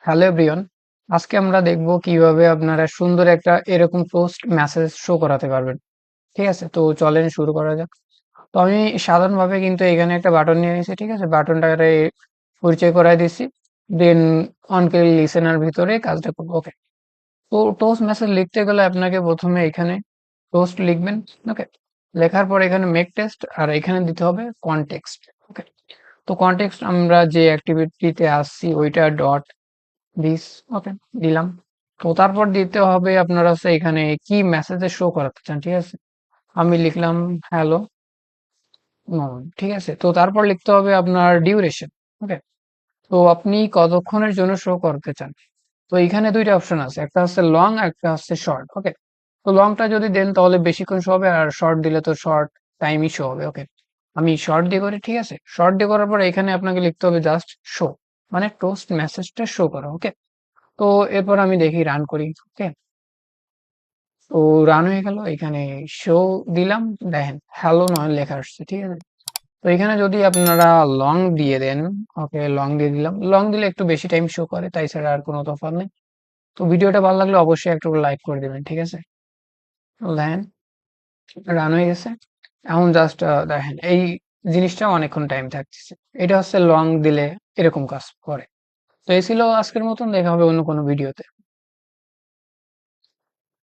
Hello everyone, আজকে আমরা দেখব কিভাবে আপনারা সুন্দর একটা এরকম পোস্ট মেসেজ শো করাতে পারবেন। ঠিক আছে, তো চলেন শুরু করা যাক। তো আমি সাধারণভাবে কিন্তু এখানে একটা বাটন নিয়ে নিয়েছি। ঠিক আছে, বাটনটারে পরিচয় করাই দিচ্ছি। দেন অনক্লিক লিসেনার ভিতরে কাজটা করবো। ওকে, তো টোস্ট মেসেজ লিখতে গেলে আপনাকে প্রথমে এখানে টোস্ট লিখবেন। ওকে, লেখার পর এখানে মেক টেক্সট আর এখানে দিতে হবে কনটেক্সট। ওকে, তো কনটেক্সট আমরা যে অ্যাক্টিভিটিতে আসছি ওইটা ডট দিস। ওকে, দিলাম। তো তারপর দিতে হবে আপনার হচ্ছে এখানে কি মেসেজে শো করাতে চান। ঠিক আছে, আমি লিখলাম হ্যালো নন। ঠিক আছে, তো তারপর লিখতে হবে আপনার ডিউরেশন। ওকে, তো আপনি কতক্ষণের জন্য শো করতে চান। তো এখানে দুইটা অপশন আছে, একটা হচ্ছে লং, একটা হচ্ছে শর্ট। ওকে, তো লংটা যদি দেন তাহলে বেশিক্ষণ শো হবে, আর শর্ট দিলে তো শর্ট টাইমই শো হবে। ওকে, আমি শর্ট দিয়ে করি। ঠিক আছে, শর্ট দিয়ে করার পর এখানে আপনাকে লিখতে হবে জাস্ট শো, মানে টোস্ট মেসেজটা শো করা। ওকে, তো এরপর আমি দেখি রান করি। ওকে, তো রান হয়ে গেল। এখানে শো দিলাম, দেখেন হ্যালো নয় লেখা আসছে। ঠিক আছে, তো এখানে যদি আপনারা লং দিয়ে দেন, ওকে লং দিয়ে দিলাম। লং দিলে একটু বেশি টাইম শো করে, তাই ছাড়া আর কোনো তফাৎ নেই। তো ভিডিওটা ভালো লাগলে অবশ্যই একটু লাইক করে দেবেন। ঠিক আছে, দেখেন রান হয়ে গেছে। এখন জাস্ট দেখেন এই জিনিসটা অনেকক্ষণ টাইম থাকতেছে। এটা হচ্ছে লং দিলে এরকম কাজ করে। তো এই ছিল আজকের মতন, দেখা হবে অন্য কোনো ভিডিওতে।